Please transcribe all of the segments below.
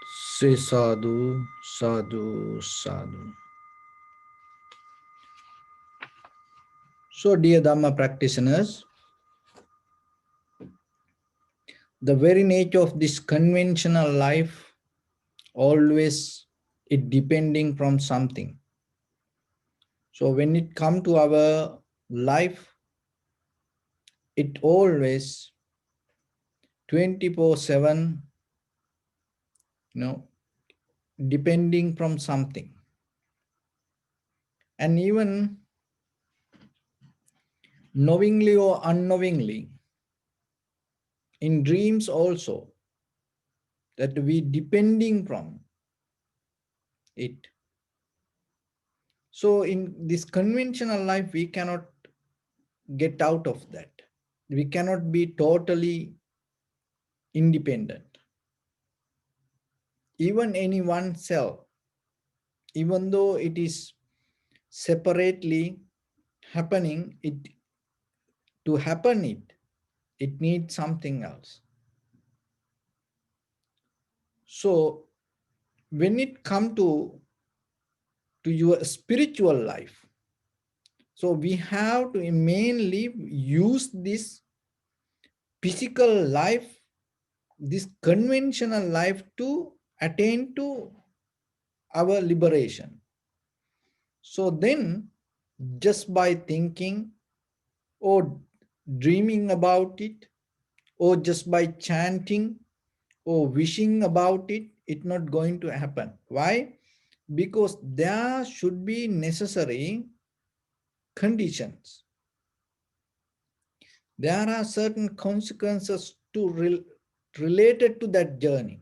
Say sadhu, sadhu, sadhu. So, dear Dharma practitioners, the very nature of this conventional life always it depending from something. So, when it come to our life, it always 24/7, you know, depending from something. And even knowingly or unknowingly, in dreams also, that we depending from it. So in this conventional life, we cannot get out of that. We cannot be totally independent. Even any one cell, even though it is separately happening, it needs something else. So when it come to your spiritual life, so we have to mainly use this physical life, this conventional life, to attain to our liberation. So then, just by thinking or dreaming about it, or just by chanting or wishing about it, it's not going to happen. Why? Because there should be necessary conditions. There are certain consequences related to that journey.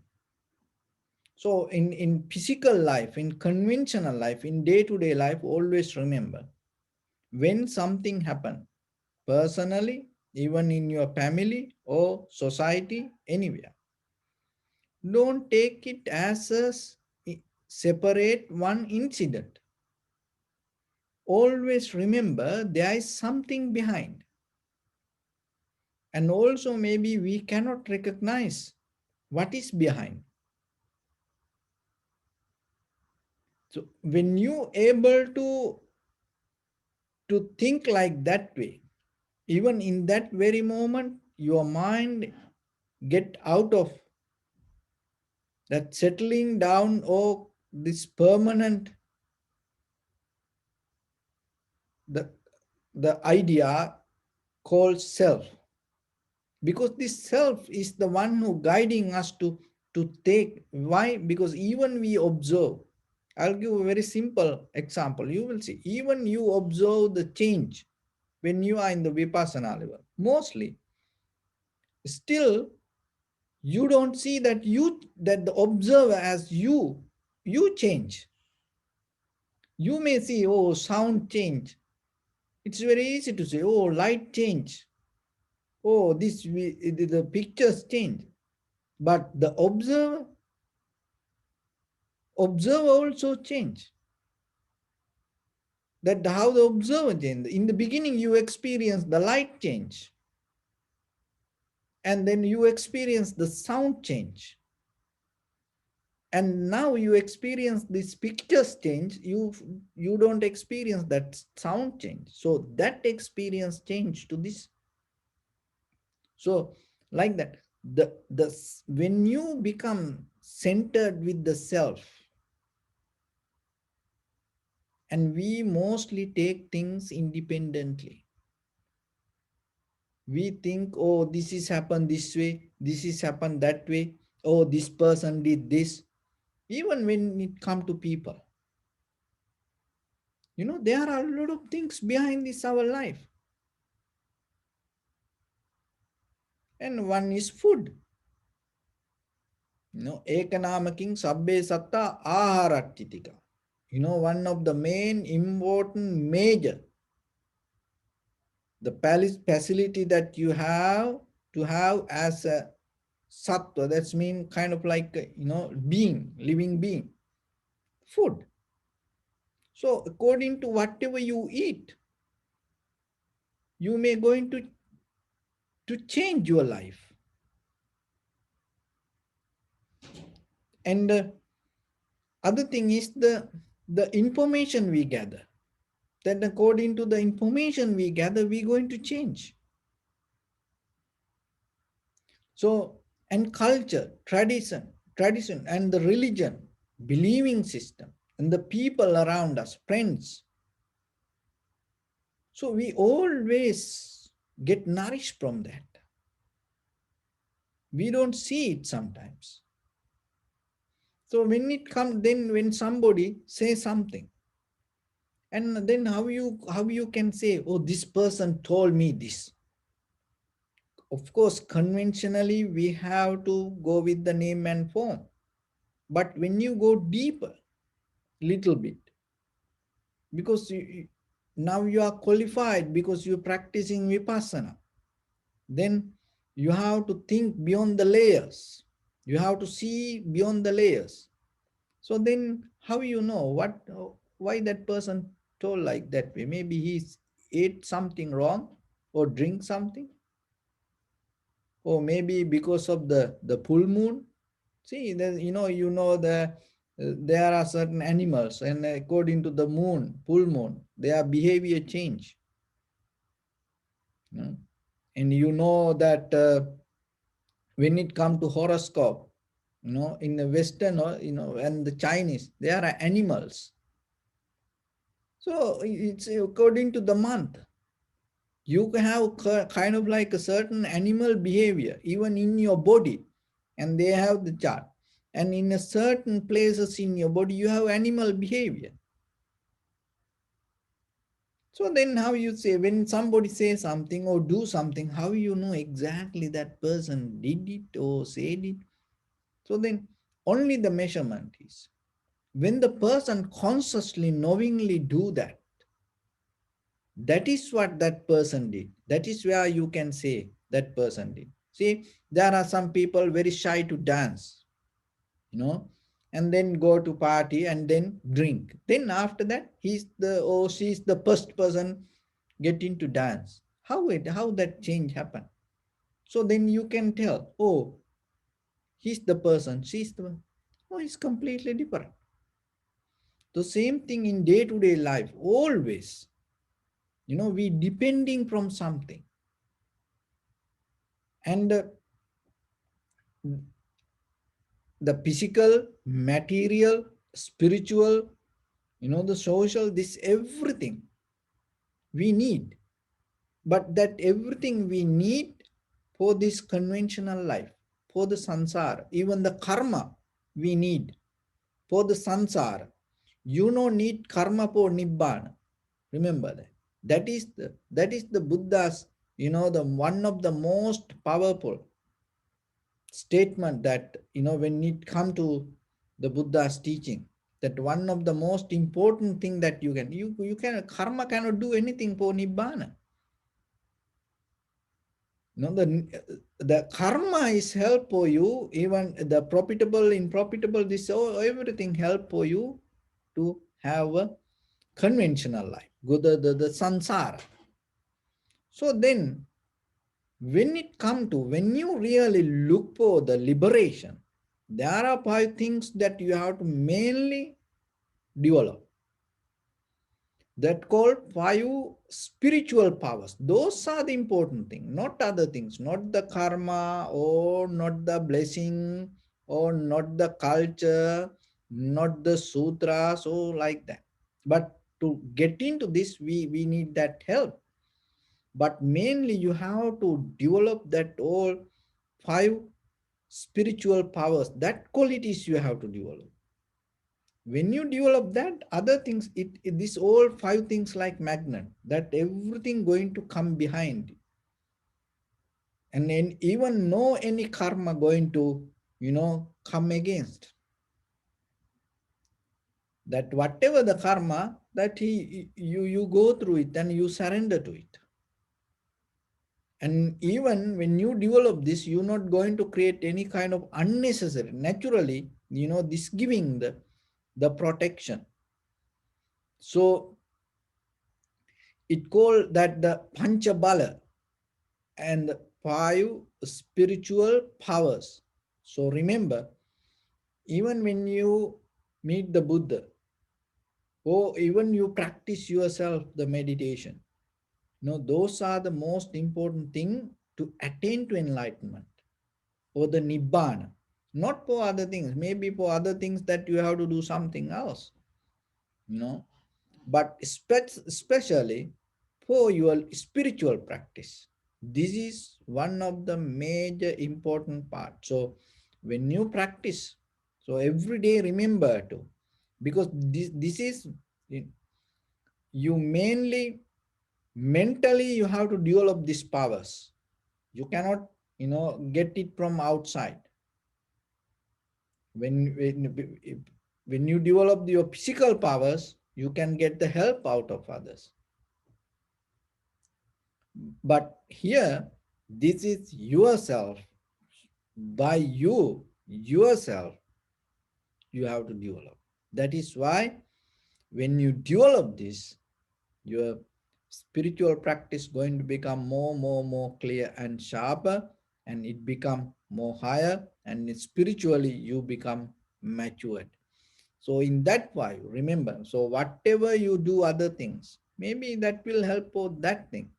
So in physical life, in conventional life, in day-to-day life, always remember, when something happens, personally, even in your family or society, anywhere, don't take it as a separate one incident. Always remember there is something behind. And also maybe we cannot recognize what is behind. So when you able to think like that way, even in that very moment, your mind get out of that settling down or this permanent, the idea called self, because this self is the one who guiding us to take. Why? Because even we observe, I'll give a very simple example. You will see, even you observe the change when you are in the vipassana level, mostly still you don't see that the observer as you change. You may see, oh, sound change. It's very easy to say, oh, light change. Oh, the pictures change. But the observer also change. That how the observer change. In the beginning, you experience the light change. And then you experience the sound change. And now you experience this pictures change, you don't experience that sound change. So that experience change to this. So like that, the when you become centered with the self, and we mostly take things independently. We think, oh, this is happened this way, this is happened that way, oh, this person did this. Even when it come to people, there are a lot of things behind this our life. And one is food. Ekanamaking sabbe satta aharattitika. One of the main important major, the facility that you have to have as a sattva, that's mean kind of like, being, living being, food. So according to whatever you eat, you may going to change your life. And other thing is the information we gather. Then according to the information we gather, we're going to change. So, and culture, tradition, and the religion, believing system, and the people around us, friends. So we always get nourished from that. We don't see it sometimes. So when it comes, then when somebody says something, and then how you can say, oh, this person told me this. Of course, conventionally we have to go with the name and form. But when you go deeper, little bit, because now you are qualified because you're practicing vipassana, then you have to think beyond the layers. You have to see beyond the layers. So then how you know why that person told like that way? Maybe he ate something wrong or drink something, or maybe because of the full moon. See, there are certain animals, and according to the moon, full moon, their behavior change. You know? And you know that when it comes to horoscope, in the Western, or and the Chinese, they are animals. So it's according to the month. You have kind of like a certain animal behavior, even in your body, and they have the chart. And in a certain places in your body, you have animal behavior. So then how you say, when somebody says something or do something, how you know exactly that person did it or said it? So then only the measurement is when the person consciously, knowingly do that, that is what that person did. That is where you can say that person did. See, there are some people very shy to dance, you know, and then go to party and then drink. Then after that, he's the or she's the first person getting to dance. How that change happened? So then you can tell, oh, he's the person, she's the one. Oh, it's completely different. The same thing in day-to-day life, always. We depending from something. And the physical, material, spiritual, the social, this everything we need. But that everything we need for this conventional life, for the sansara, even the karma we need for the sansara. You don't need karma for nibbana. Remember that. That is the Buddha's, the one of the most powerful statement that, when it come to the Buddha's teaching, that one of the most important thing that you can karma cannot do anything for nibbana. The karma is help for you, even the profitable, unprofitable, this everything help for you to have a conventional life, go the sansara. So then when you really look for the liberation, there are 5 things that you have to mainly develop, that called 5 spiritual powers. Those are the important thing, not other things, not the karma or not the blessing or not the culture, not the sutras or like that. But to get into this, we need that help. But mainly you have to develop that all 5 spiritual powers, that qualities you have to develop. When you develop that, other things, this all 5 things like magnet, that everything going to come behind, and then even no any karma going to come against that. Whatever the karma that you go through it and you surrender to it. And even when you develop this, you're not going to create any kind of unnecessary, naturally, this giving the protection. So it called that the panchabala and 5 spiritual powers. So remember, even when you meet the Buddha, or even you practice yourself the meditation, those are the most important thing to attain to enlightenment or the nibbana. Not for other things, maybe for other things that you have to do something else, you know but especially for your spiritual practice. This is one of the major important parts. So when you practice, so every day remember to, because this is, you mainly mentally you have to develop these powers. You cannot get it from outside. When when when you develop your physical powers, you can get the help out of others. But here, this is yourself. By yourself, you have to develop. That is why when you develop this, your spiritual practice going to become more clear and sharper, and it become more higher, and spiritually you become matured. So in that way, remember, so whatever you do other things, maybe that will help for that thing.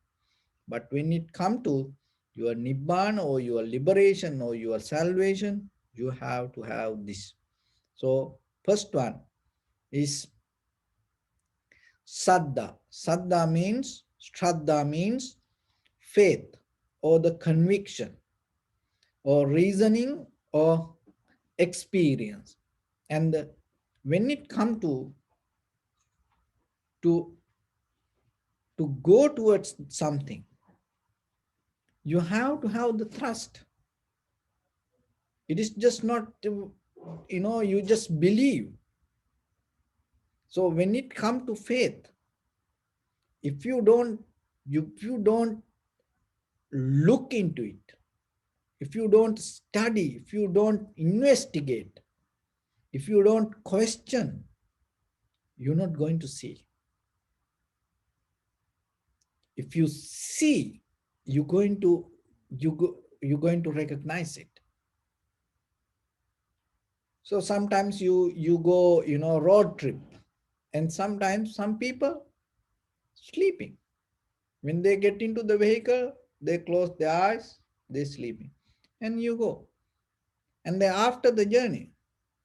But when it come to your nibbana or your liberation or your salvation, you have to have this. So first one is saddha. Saddha means, shraddha means faith or the conviction or reasoning or experience. And when it come to to go towards something, you have to have the trust. It is just not you just believe. So when it comes to faith, if you don't look into it, if you don't study, if you don't investigate, if you don't question, you're not going to see. If you see, you're going to you're going to recognize it. So sometimes you go road trip, and sometimes some people sleeping. When they get into the vehicle, they close their eyes, they sleeping, and you go. And then after the journey,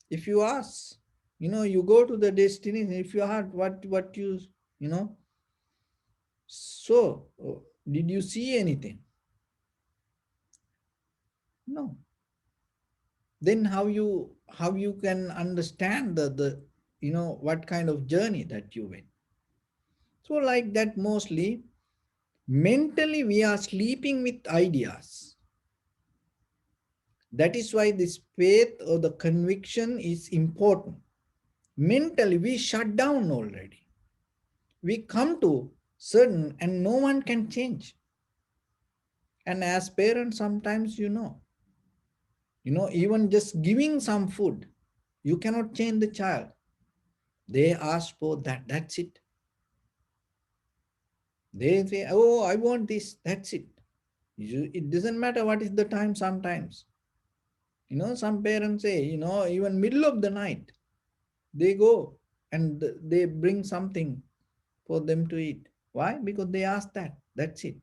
if you ask, you go to the destination. If you ask what you know, so did you see anything? No. Then how you can understand the what kind of journey that you went? So like that, mostly mentally we are sleeping with ideas. That is why this faith or the conviction is important. Mentally, we shut down already. We come to certain, and no one can change. And as parents, sometimes even just giving some food, you cannot change the child. They ask for that. That's it. They say, "Oh, I want this." That's it. It doesn't matter what is the time. Sometimes, some parents say, even middle of the night, they go and they bring something for them to eat. Why? Because they ask that. That's it.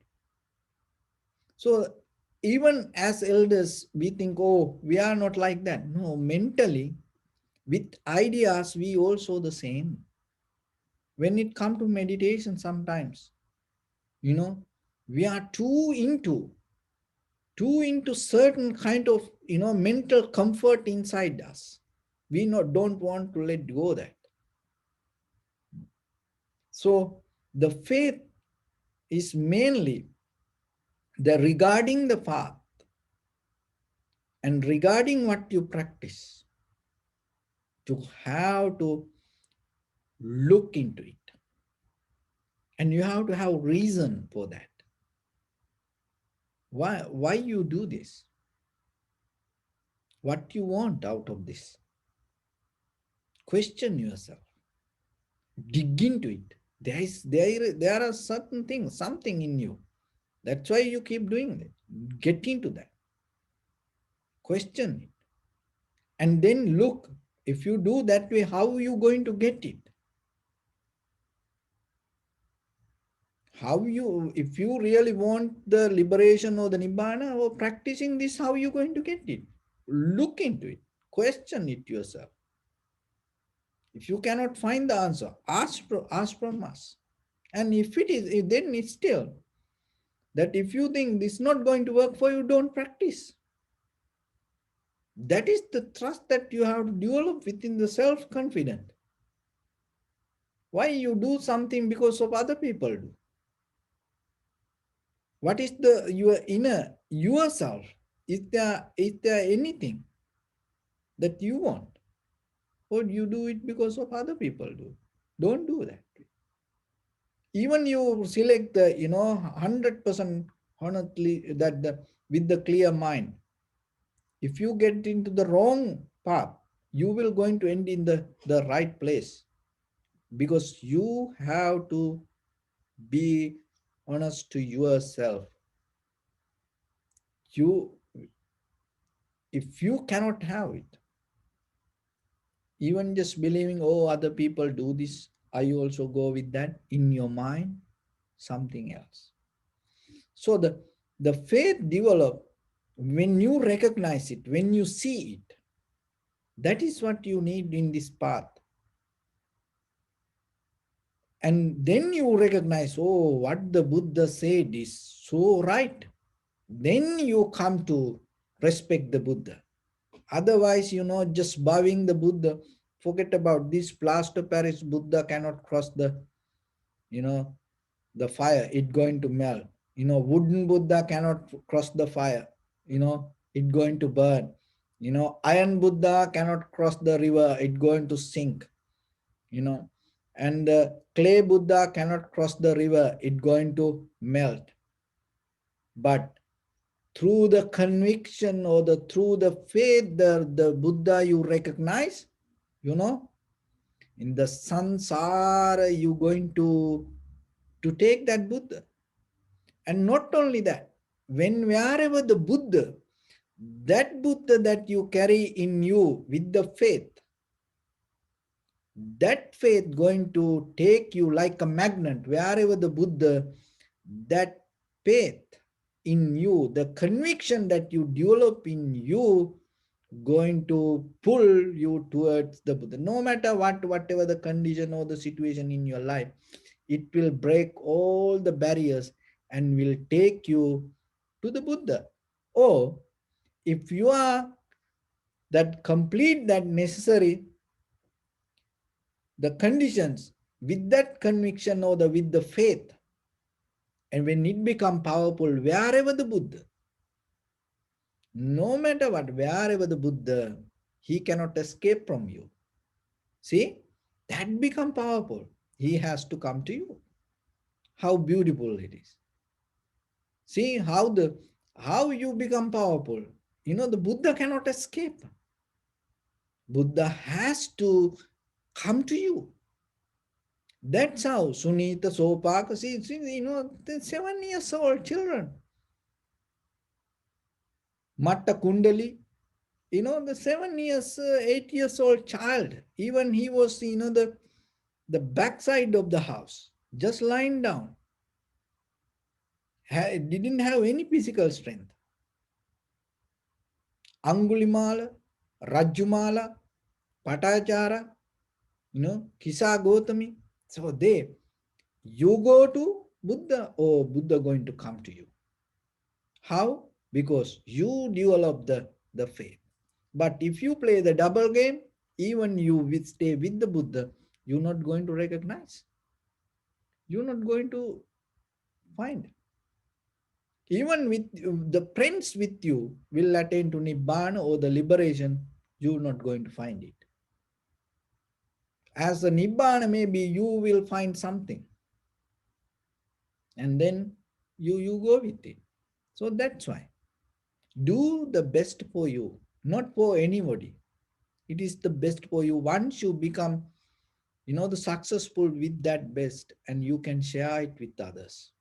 So even as elders, we think, oh, we are not like that. No, mentally, with ideas, we also the same. When it comes to meditation, sometimes, you know, we are too into certain kind of mental comfort inside us. We don't want to let go that. So the faith is mainly the regarding the path and regarding what you practice, to have to look into it, and you have to have reason for that. Why you do this? What you want out of this? Question yourself. Dig into it. There are certain things, something in you. That's why you keep doing it. Get into that. Question it. And then look, if you do that way, how are you going to get it? How you, if you really want the liberation or the nibbana or practicing this, how are you going to get it? Look into it, question it yourself. If you cannot find the answer, ask from us. And if it is, then it's still that if you think this is not going to work for you, don't practice. That is the trust that you have to develop within the self-confidence. Why you do something because of other people do? What is the your inner yourself? Is there anything that you want? Or you do it because of other people do? Don't do that. Even you select the 100% honestly that the with the clear mind. If you get into the wrong path, you will going to end in the right place, because you have to be honest to yourself. You, if you cannot have it, even just believing, oh, other people do this, I also go with that, in your mind, something else. So the faith develop when you recognize it, when you see it. That is what you need in this path. And then you recognize, oh, what the Buddha said is so right. Then you come to respect the Buddha. Otherwise, just bowing the Buddha, forget about this plaster Paris Buddha cannot cross you know, the fire, it going to melt. Wooden Buddha cannot cross the fire, it going to burn. Iron Buddha cannot cross the river, it going to sink. you know and the clay Buddha cannot cross the river, it going to melt. But through the conviction or through the faith, the Buddha you recognize, you know in the sansara you going to take that Buddha. And not only that, when wherever the Buddha, that Buddha that you carry in you with the faith, that faith going to take you like a magnet wherever the Buddha, that faith in you, the conviction that you develop in you, going to pull you towards the Buddha. No matter whatever the condition or the situation in your life, it will break all the barriers and will take you to the Buddha. Or if you are that complete, that necessary, the conditions with that conviction or with the faith, and when it become powerful, wherever the Buddha, no matter what, wherever the Buddha, he cannot escape from you. See, that become powerful. He has to come to you. How beautiful it is. See how you become powerful. The Buddha cannot escape. Buddha has to come to you. That's how Sunita Sopaka, the 7 years old children. Matta Kundali, the 7 years, 8 years old child. Even he was, the backside of the house, just lying down. Didn't have any physical strength. Angulimala, Rajumala, Patachara, Kisa Gotami. So you go to Buddha, or Buddha going to come to you. How? Because you develop the faith. But if you play the double game, even you stay with the Buddha, you're not going to recognize. You're not going to find. Even with the prince with you will attain to Nibbana or the liberation, you're not going to find it. As the Nibbana, maybe you will find something. And then you go with it. So that's why. Do the best for you, not for anybody. It is the best for you. Once you become, the successful with that best, and you can share it with others.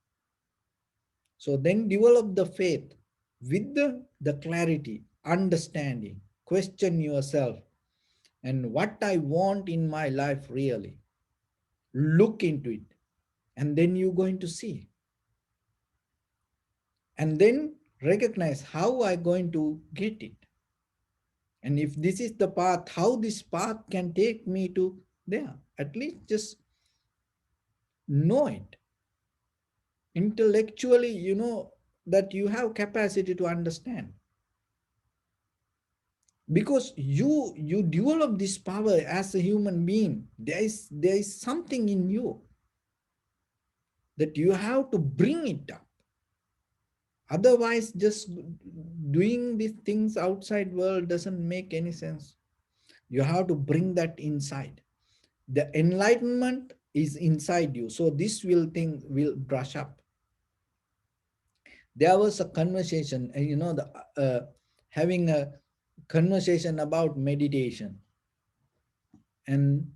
So then develop the faith with the clarity, understanding. question yourself, and what I want in my life really. Look into it, and then you're going to see. And then recognize how I going to get it. And if this is the path, how this path can take me to there. At least just know it. Intellectually, you know that you have capacity to understand. Because you develop this power as a human being. There is something in you that you have to bring it up. Otherwise, just doing these things outside world doesn't make any sense. You have to bring that inside. The enlightenment is inside you, so this will brush up. There was a conversation, the having a conversation about meditation, and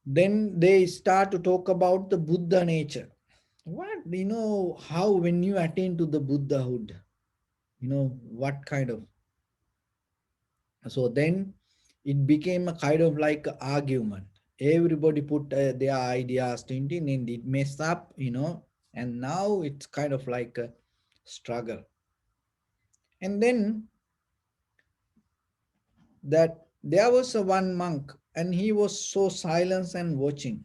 then they start to talk about the Buddha nature. What, how when you attain to the Buddhahood, what kind of. So then it became a kind of like a argument. Everybody put their ideas to it, and it messed up, and now it's kind of like a struggle. And then that there was a one monk, and he was so silent and watching.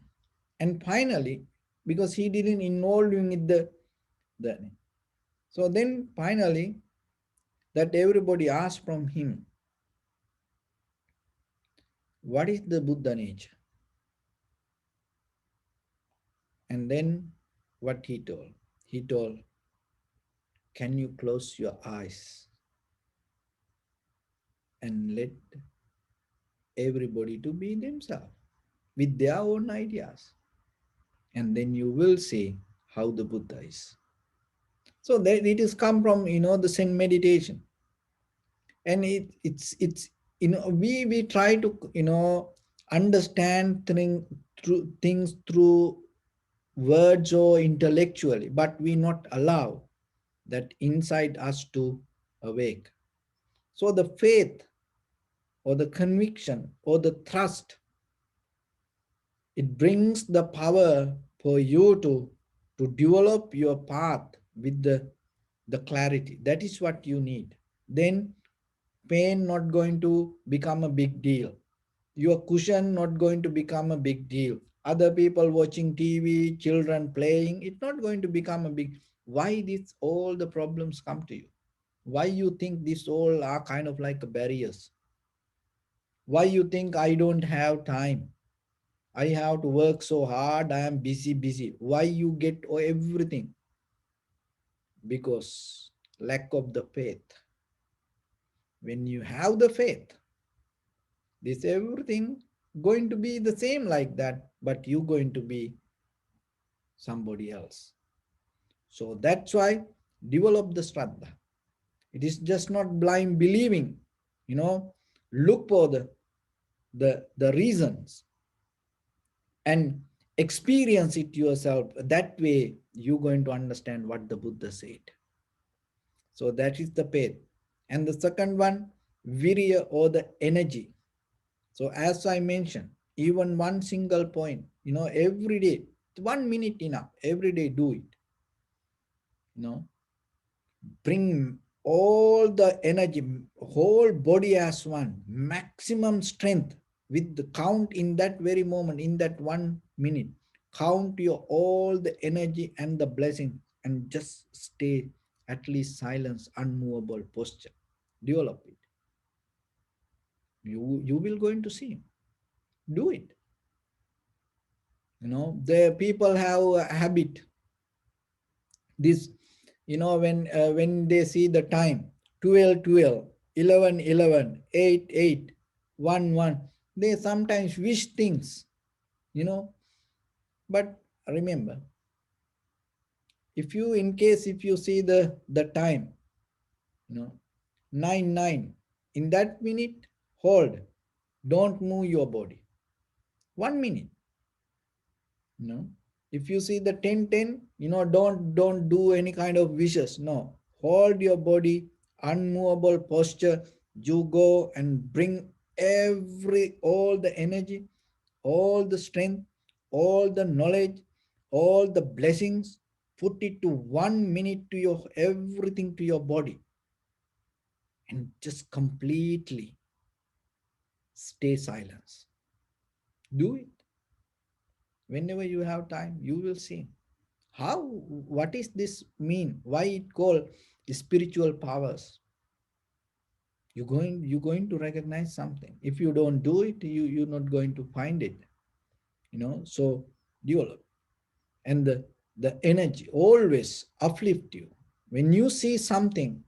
And finally, because he didn't involve in the so then finally that everybody asked from him, what is the Buddha nature? And then what he told? He told, can you close your eyes and let everybody to be themselves with their own ideas? And then you will see how the Buddha is. So that it is come from, the Zen meditation. And it's we try to, understand things through words or intellectually, but we not allow that inside us to awake. So the faith or the conviction or the trust, it brings the power for you to develop your path with the clarity. That is what you need. Then pain not going to become a big deal. Your cushion not going to become a big deal. Other people watching TV, children playing, it's not going to become a big. Why this all the problems come to you? Why you think this all are kind of like barriers? Why you think I don't have time? I have to work so hard, I am busy. Why you get everything? Because lack of the faith. When you have the faith, this everything going to be the same like that, but you going to be somebody else. So that's why develop the Shraddha. It is just not blind believing, you know, look for the reasons and experience it yourself. That way you're going to understand what the Buddha said. So that is the faith. And the second one, virya or the energy. So as I mentioned, even one single point, every day, 1 minute enough, every day do it. Bring all the energy, whole body as one, maximum strength with the count in that very moment, in that 1 minute. Count your all the energy and the blessing, and just stay at least silence, unmovable posture. Develop it. You will going to see. Do it. The people have a habit. This, when they see the time, 12, 12, 11, 11, 8, 8, 1, 1, they sometimes wish things, you know. But remember, if you see the time, 9, 9, in that minute, hold. Don't move your body. 1 minute. If you see the 10, 10, don't do any kind of wishes. No, hold your body, unmovable posture, You go and bring all the energy, all the strength, all the knowledge, all the blessings, put it to 1 minute to your everything to your body, and just completely stay silence. Do it whenever you have time. You will see how, what is this mean, why it called spiritual powers. You're going to recognize something. If you don't do it, you're not going to find it. So develop. And the energy always uplift you. When you see something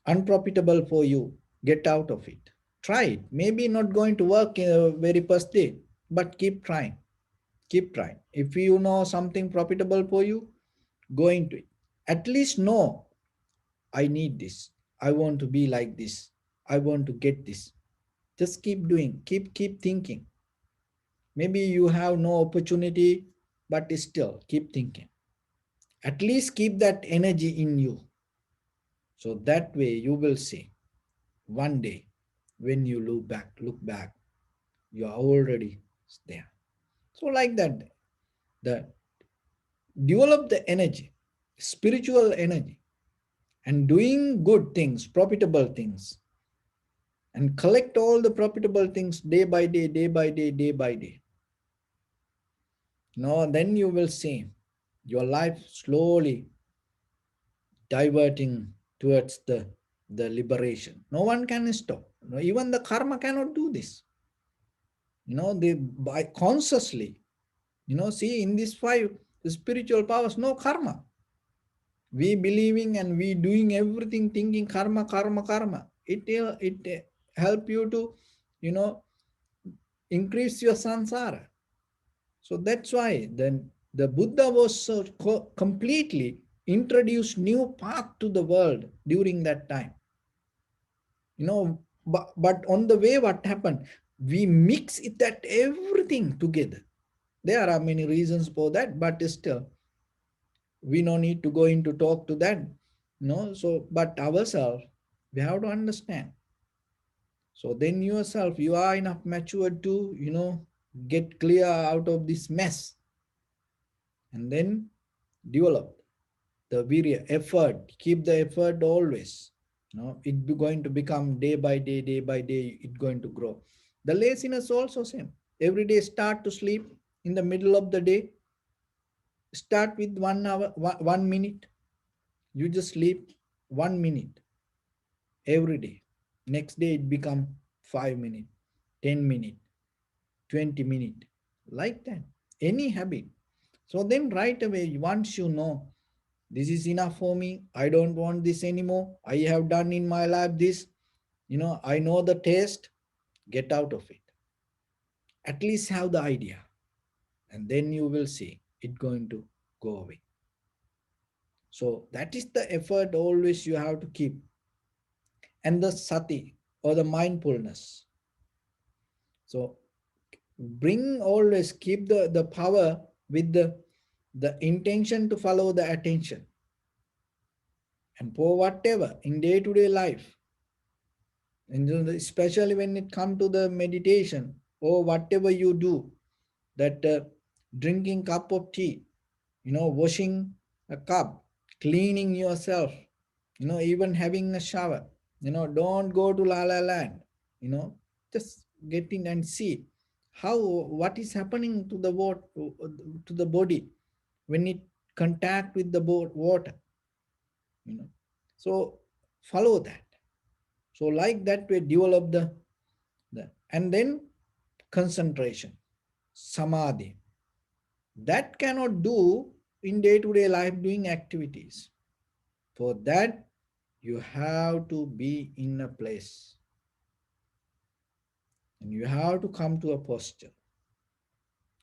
unprofitable for you, get out of it. Try it. Maybe not going to work in a very first day, but keep trying. Keep trying. If you know something profitable for you, go into it. At least know, I need this. I want to be like this. I want to get this. Just keep doing. Keep thinking. Maybe you have no opportunity, but still keep thinking. At least keep that energy in you. So that way you will see one day when you look back, you are already there. So like that, the develop the energy, spiritual energy, and doing good things, profitable things, and collect all the profitable things day by day, day by day, day by day. No, then you will see your life slowly diverting towards the liberation. No one can stop. No, even the karma cannot do this. They by consciously, see in these five spiritual powers, no karma. We believing and we doing everything thinking karma, karma, karma. It help you to, you know, increase your samsara. So that's why then the Buddha was so completely introduced new path to the world during that time. But on the way, what happened? We mix it that everything together. There are many reasons for that, but still, we no need to go into talk to that. So but ourselves, we have to understand. So then yourself, you are enough matured to, get clear out of this mess, and then develop the virya effort. Keep the effort always. It be going to become day by day, day by day, it going to grow. The laziness also same. Every day start to sleep in the middle of the day. Start with 1 hour, 1 minute. You just sleep 1 minute every day. Next day it become 5 minutes, 10 minutes, 20 minutes, like that. Any habit. So then right away, once you know this is enough for me, I don't want this anymore, I have done in my life this, I know the taste, get out of it. At least have the idea, and then you will see it going to go away. So that is the effort always you have to keep. And the sati, or the mindfulness. So bring, always keep the power with the intention to follow the attention. And for whatever in day-to-day life, and especially when it comes to the meditation, or whatever you do, that drinking cup of tea, washing a cup, cleaning yourself, even having a shower, don't go to la la land, you know just get in and see how, what is happening to the water, to the body, when it contact with the water, you know so follow that. So like that we develop the and then concentration, samadhi, that cannot do in day-to-day life doing activities. For that, you have to be in a place, and you have to come to a posture,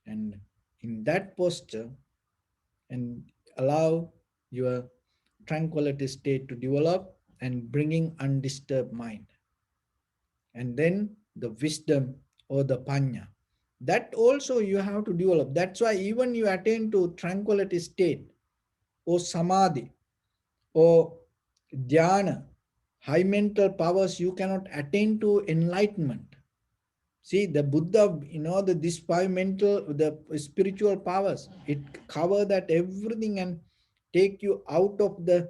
and in that posture, and allow your tranquility state to develop, and bringing undisturbed mind, and then the wisdom, or the panya, that also you have to develop. That's why even you attain to tranquility state, or samadhi, or dhyana, high mental powers, you cannot attain to enlightenment. See, the Buddha, this five mental, the spiritual powers, it cover that everything and take you out of the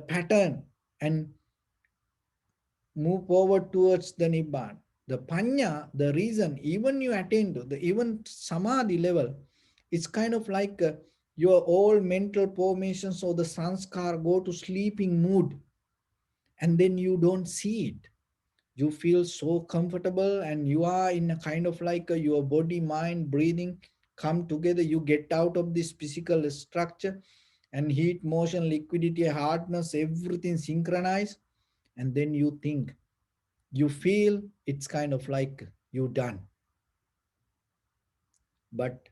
pattern and move forward towards the Nibbana. The Panya, the reason, even you attain to the even Samadhi level, it's kind of like your all mental formations or the sanskar go to sleeping mood, and then you don't see it. You feel so comfortable, and you are in a kind of like your body, mind, breathing come together. You get out of this physical structure, and heat, motion, liquidity, hardness, everything synchronized, and then you think, you feel it's kind of like you done. But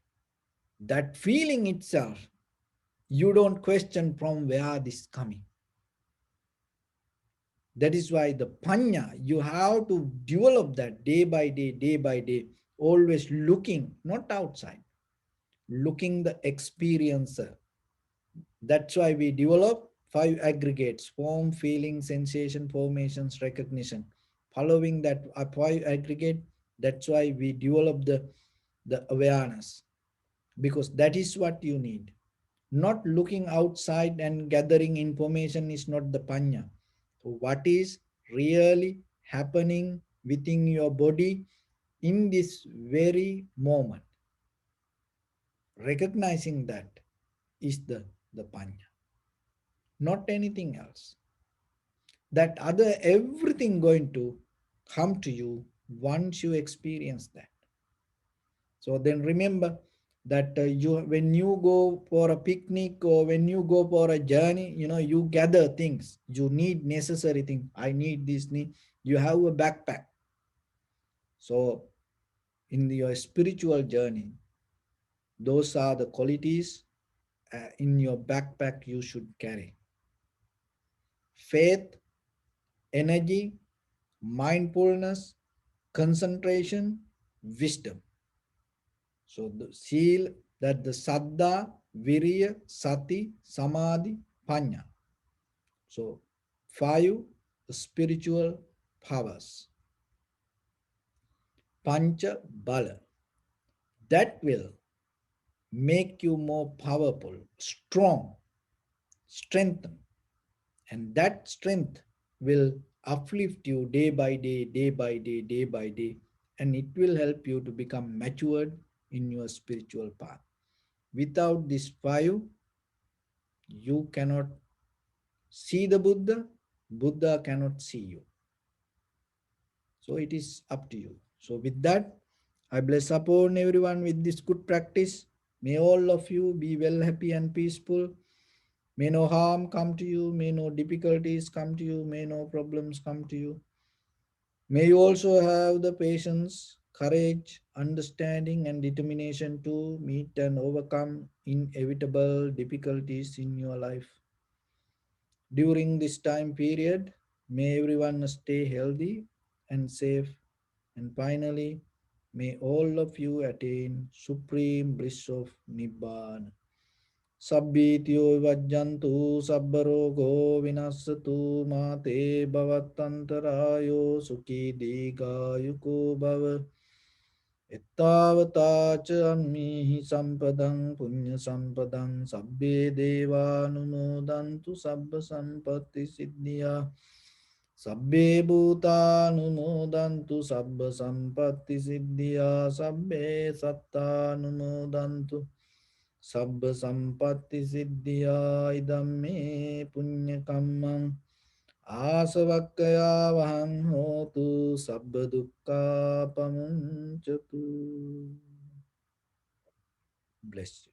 that feeling itself, you don't question from where this is coming. That is why the panya, you have to develop that day by day, always looking, not outside, looking the experiencer. That's why we develop five aggregates: form, feeling, sensation, formations, recognition. Following that five aggregate, that's why we develop the awareness, because that is what you need. Not looking outside and gathering information is not the panya. So what is really happening within your body in this very moment? Recognizing that is the panya, not anything else. That other everything going to come to you once you experience that. So then remember that you, when you go for a picnic or when you go for a journey, you gather things. You need necessary things. I need this, need. You have a backpack. So in your spiritual journey, those are the qualities in your backpack you should carry: faith, energy, mindfulness, concentration, wisdom. So the seal, that the saddha, virya, sati, samadhi, panya. So five spiritual powers, pancha bala, that will make you more powerful, strong, strengthen, and that strength will uplift you day by day, day by day, day by day, and it will help you to become matured in your spiritual path. Without these five, you cannot see the Buddha, Buddha cannot see you. So it is up to you. So with that, I bless upon everyone with this good practice. May all of you be well, happy and peaceful. May no harm come to you. May no difficulties come to you. May no problems come to you. May you also have the patience, courage, understanding and determination to meet and overcome inevitable difficulties in your life. During this time period, may everyone stay healthy and safe. And finally, may all of you attain supreme bliss of Nibbana. Sabbityo vajjantu sabbarogo vinasatu mate bhavatantarayo sukhi digayuko bhava. Ettavata cha ammihi sampadang punya sampadang sabbe devanumodantu sabba sampatti siddhya. Sabbe bhutanumodantu sabba sampatti siddhya. Sabbe sattanumodantu sabba sampatti siddhya. Idam me punya kammam Asavakkaya vaham hotu sabba dukkha pamunchatu. Bless you.